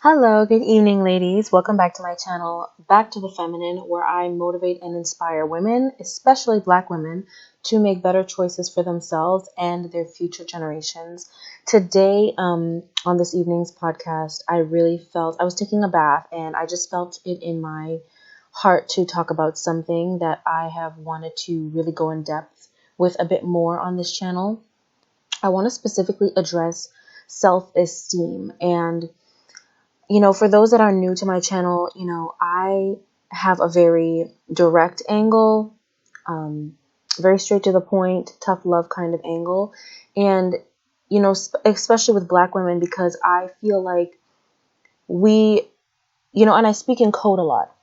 Hello, good evening, ladies. Welcome back to my channel, Back to the Feminine, where I motivate and inspire women, especially Black women, to make better choices for themselves and their future generations. Today, on this evening's podcast, I really felt I was taking a bath and I just felt it in my heart to talk about something that I have wanted to really go in depth with a bit more on this channel. I want to specifically address self-esteem and for those that are new to my channel, I have a very direct angle, very straight to the point, tough love kind of angle. And, especially with Black women, because I feel like we, and I speak in code a lot.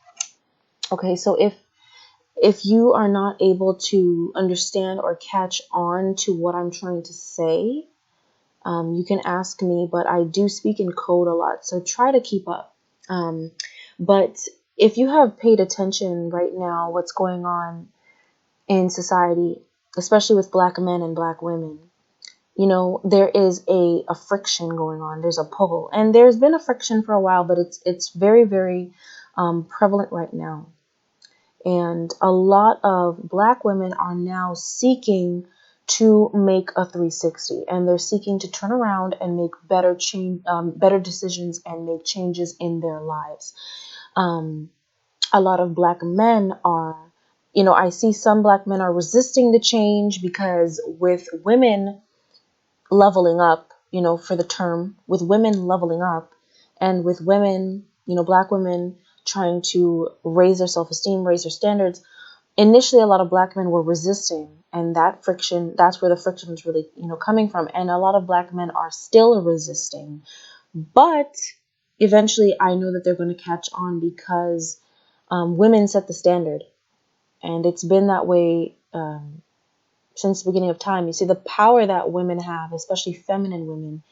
Okay, so if you are not able to understand or catch on to what I'm trying to say, you can ask me, but I do speak in code a lot, so try to keep up. But if you have paid attention right now, what's going on in society, especially with Black men and Black women, there is a friction going on. There's a pull, and there's been a friction for a while, but it's very, very prevalent right now. And a lot of Black women are now seeking to make a 360, and they're seeking to turn around and make better decisions and make changes in their lives. A lot of Black men are, I see some Black men are resisting the change because with women leveling up, for the term, with women leveling up and with women, Black women trying to raise their self-esteem, raise their standards. Initially, a lot of Black men were resisting, and that's where the friction is really, coming from. And a lot of Black men are still resisting, but eventually I know that they're going to catch on because women set the standard, and it's been that way since the beginning of time. You see the power that women have, especially feminine women.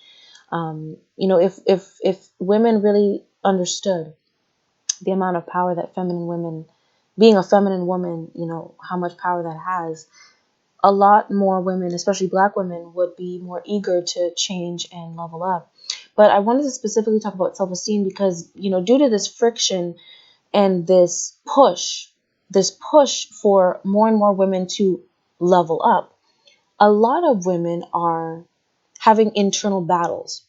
If women really understood the amount of power that feminine women, being a feminine woman, how much power that has, a lot more women, especially Black women, would be more eager to change and level up. But I wanted to specifically talk about self-esteem because, due to this friction and this push for more and more women to level up, a lot of women are having internal battles.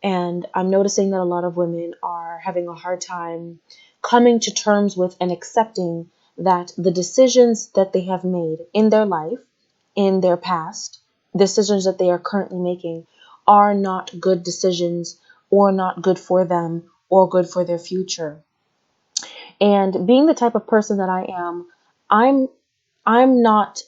And I'm noticing that a lot of women are having a hard time coming to terms with and accepting that the decisions that they have made in their life, in their past, decisions that they are currently making, are not good decisions or not good for them or good for their future. And being the type of person that I am, I'm not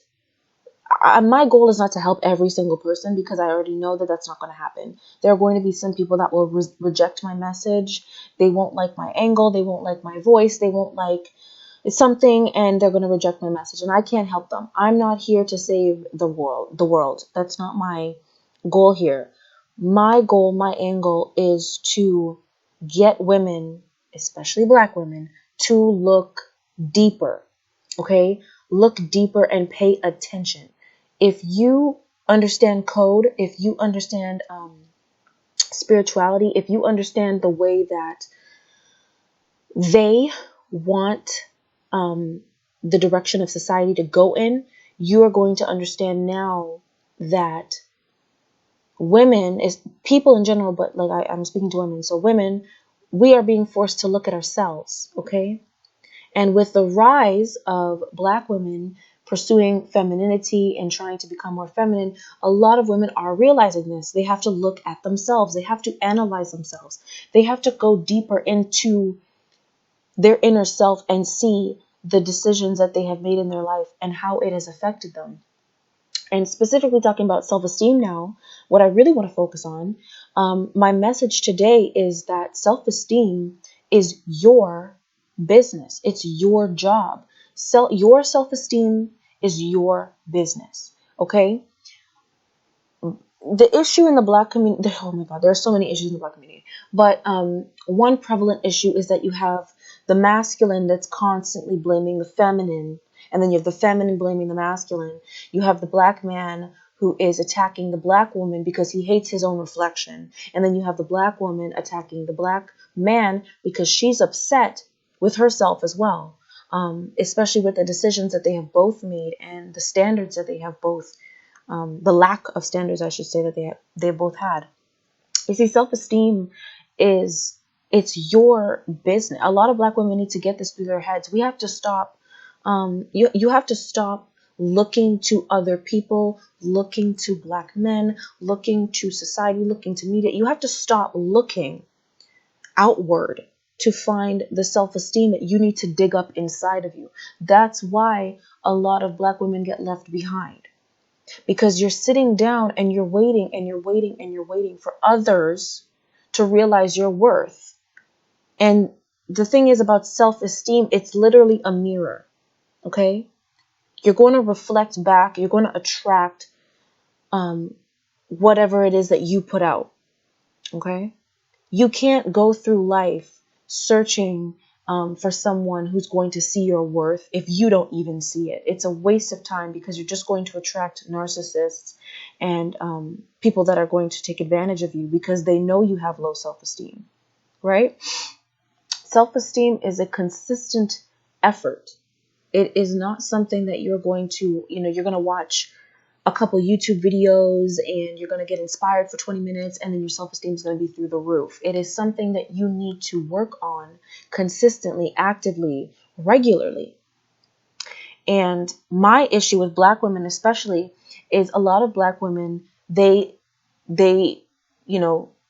my goal is not to help every single person because I already know that that's not going to happen. There are going to be some people that will reject my message. They won't like my angle. They won't like my voice. They won't like something, and they're going to reject my message. And I can't help them. I'm not here to save the world. That's not my goal here. My goal, my angle is to get women, especially Black women, to look deeper. Okay? Look deeper and pay attention. If you understand code, if you understand spirituality, if you understand the way that they want the direction of society to go in, you are going to understand now that women is people in general, but like I'm speaking to women. So women, we are being forced to look at ourselves, okay? And with the rise of Black women pursuing femininity and trying to become more feminine, a lot of women are realizing this. They have to look at themselves. They have to analyze themselves. They have to go deeper into their inner self and see the decisions that they have made in their life and how it has affected them. And specifically talking about self-esteem now, what I really want to focus on, my message today is that self-esteem is your business. It's your job. Your self-esteem is your business. Okay? The issue in the Black community, oh my God, there are so many issues in the Black community. But one prevalent issue is that you have the masculine that's constantly blaming the feminine, and then you have the feminine blaming the masculine. You have the Black man who is attacking the Black woman because he hates his own reflection. And then you have the Black woman attacking the Black man because she's upset with herself as well, especially with the decisions that they have both made and the standards that they have both, the lack of standards, I should say, that they both had. You see, self-esteem is, it's your business. A lot of Black women need to get this through their heads. We have to stop. You have to stop looking to other people, looking to Black men, looking to society, looking to media. You have to stop looking outward to find the self-esteem that you need to dig up inside of you. That's why a lot of Black women get left behind, because you're sitting down and you're waiting and you're waiting and you're waiting for others to realize your worth. And the thing is about self-esteem, it's literally a mirror. Okay? You're going to reflect back, you're going to attract whatever it is that you put out. Okay? You can't go through life searching for someone who's going to see your worth if you don't even see it. It's a waste of time, because you're just going to attract narcissists and people that are going to take advantage of you because they know you have low self-esteem, right? Self-esteem is a consistent effort. It is not something that you're going to, you're going to watch a couple YouTube videos and you're going to get inspired for 20 minutes and then your self-esteem is going to be through the roof. It is something that you need to work on consistently, actively, regularly. And my issue with Black women especially is a lot of Black women, they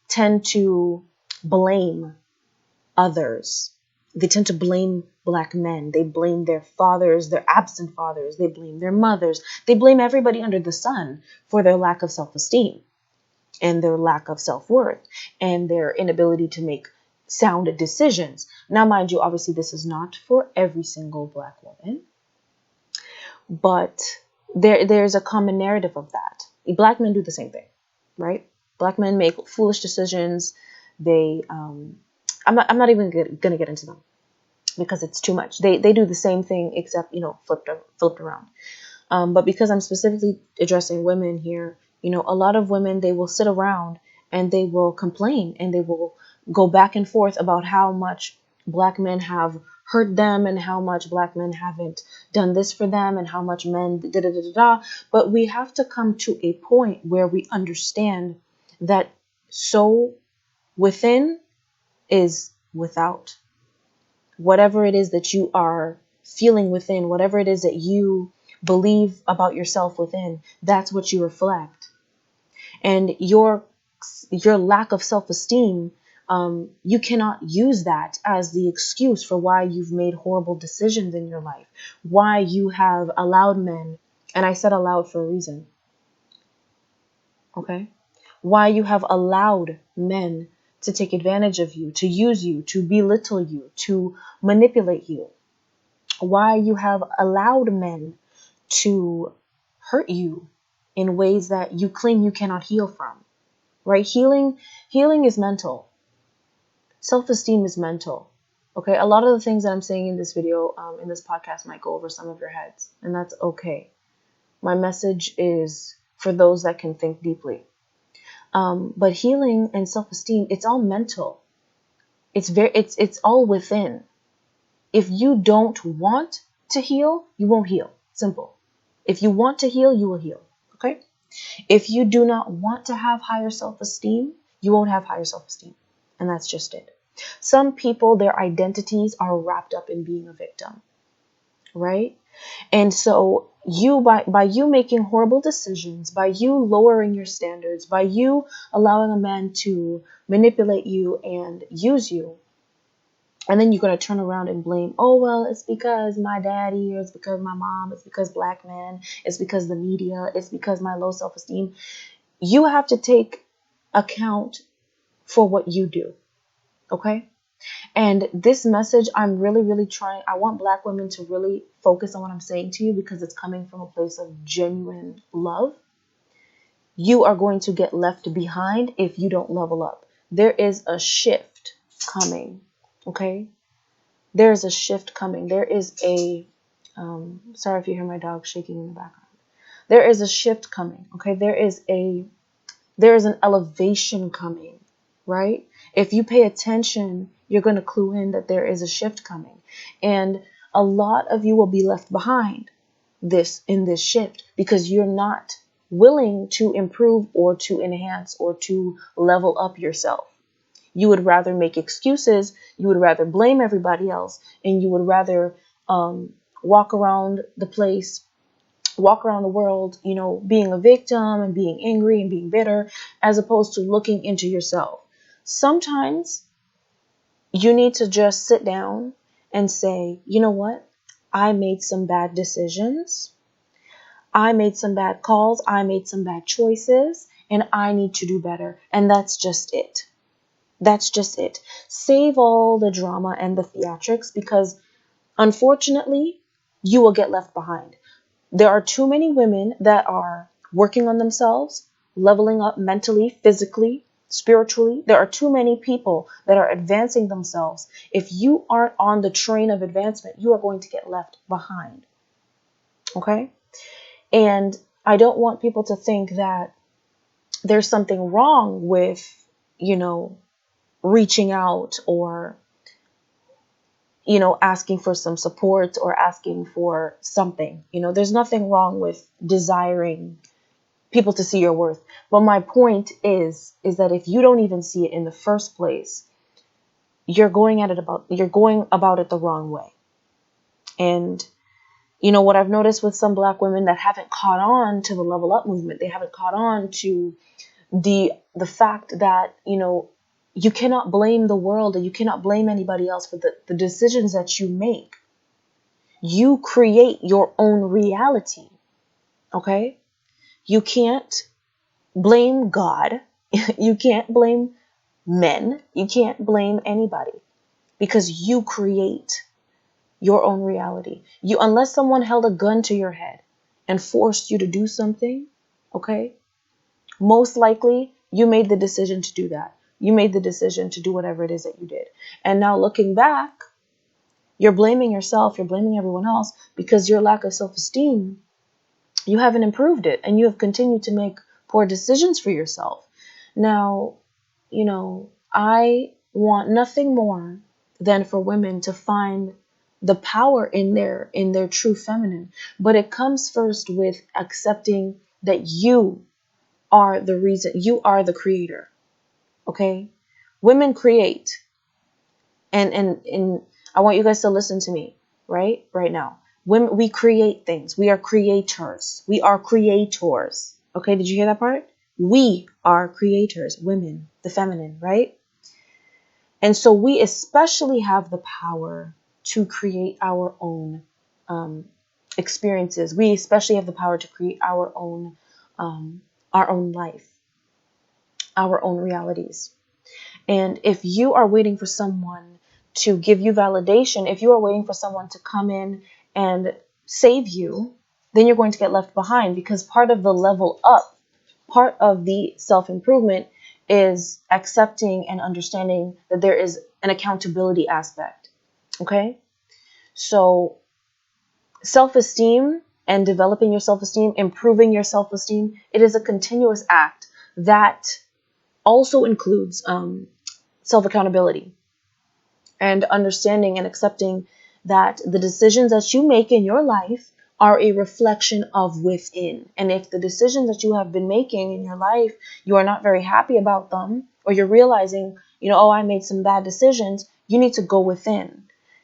tend to blame others. They tend to blame Black men. They blame their fathers, their absent fathers. They blame their mothers. They blame everybody under the sun for their lack of self-esteem and their lack of self-worth and their inability to make sound decisions. Now, mind you, obviously this is not for every single Black woman, but there's a common narrative of that. Black men do the same thing, right? Black men make foolish decisions. They, I'm not even gonna get into them because it's too much. They do the same thing except flipped around. But because I'm specifically addressing women here, a lot of women, they will sit around and they will complain and they will go back and forth about how much Black men have hurt them and how much Black men haven't done this for them and how much men da da da da da. But we have to come to a point where we understand that so within is without. Whatever it is that you are feeling within, whatever it is that you believe about yourself within, that's what you reflect. And your lack of self-esteem, you cannot use that as the excuse for why you've made horrible decisions in your life, why you have allowed men, and I said allowed for a reason, okay? Why you have allowed men to take advantage of you, to use you, to belittle you, to manipulate you. Why you have allowed men to hurt you in ways that you claim you cannot heal from, right? Healing is mental. Self-esteem is mental. Okay, a lot of the things that I'm saying in this video, in this podcast, might go over some of your heads, and that's okay. My message is for those that can think deeply. But healing and self-esteem, it's all mental. It's all within. If you don't want to heal, you won't heal. Simple. If you want to heal, you will heal. Okay? If you do not want to have higher self-esteem, you won't have higher self-esteem. And that's just it. Some people, their identities are wrapped up in being a victim. Right? And so you, by you making horrible decisions, by you lowering your standards, by you allowing a man to manipulate you and use you, and then you're going to turn around and blame, oh, well, it's because my daddy, or it's because my mom, it's because Black men, it's because the media, it's because my low self-esteem. You have to take account for what you do, okay? And this message, I'm really, really trying. I want Black women to really focus on what I'm saying to you because it's coming from a place of genuine love. You are going to get left behind if you don't level up. There is a shift coming, okay? There is a shift coming. There is a, sorry if you hear my dog shaking in the background. There is a shift coming, okay? There is an elevation coming, right? If you pay attention, you're going to clue in that there is a shift coming. And a lot of you will be left behind in this shift because you're not willing to improve or to enhance or to level up yourself. You would rather make excuses, you would rather blame everybody else, and you would rather walk around the place, walk around the world, being a victim and being angry and being bitter, as opposed to looking into yourself. Sometimes you need to just sit down and say, you know what? I made some bad decisions. I made some bad calls. I made some bad choices, and I need to do better. And that's just it. That's just it. Save all the drama and the theatrics because unfortunately, you will get left behind. There are too many women that are working on themselves, leveling up mentally, physically, spiritually. There are too many people that are advancing themselves. If you aren't on the train of advancement, you are going to get left behind. Okay? And I don't want people to think that there's something wrong with, reaching out or, asking for some support or asking for something. There's nothing wrong with desiring people to see your worth. But my point is that if you don't even see it in the first place, you're going about it the wrong way. And what I've noticed with some Black women that haven't caught on to the level up movement, they haven't caught on to the fact that, you cannot blame the world and you cannot blame anybody else for the decisions that you make. You create your own reality. Okay? You can't blame God. You can't blame men. You can't blame anybody because you create your own reality. Unless someone held a gun to your head and forced you to do something, okay? Most likely you made the decision to do that. You made the decision to do whatever it is that you did. And now looking back, you're blaming yourself, you're blaming everyone else because your lack of self-esteem, you haven't improved it and you have continued to make poor decisions for yourself. Now, I want nothing more than for women to find the power in their true feminine. But it comes first with accepting that you are the reason, you are the creator. Okay? Women create. And I want you guys to listen to me, right now. Women, we create things. We are creators. We are creators. Okay, did you hear that part? We are creators, women, the feminine, right? And so we especially have the power to create our own experiences. We especially have the power to create our own life, our own realities. And if you are waiting for someone to give you validation, if you are waiting for someone to come in and save you, then you're going to get left behind because part of the level up, part of the self-improvement is accepting and understanding that there is an accountability aspect. Okay? So self-esteem and developing your self-esteem, improving your self-esteem, it is a continuous act that also includes self-accountability and understanding and accepting that the decisions that you make in your life are a reflection of within. And if the decisions that you have been making in your life, you are not very happy about them, or you're realizing, oh, I made some bad decisions, you need to go within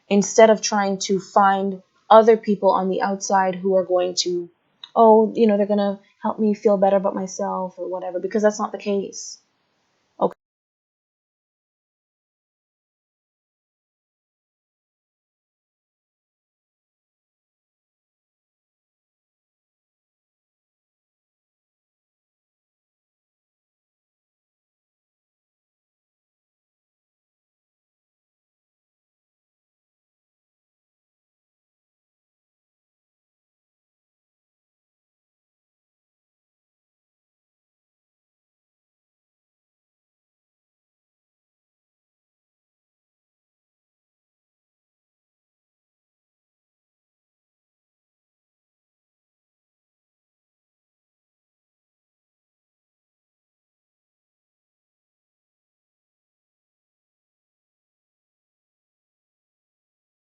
instead of trying to find other people on the outside who are going to, they're going to help me feel better about myself or whatever, because that's not the case.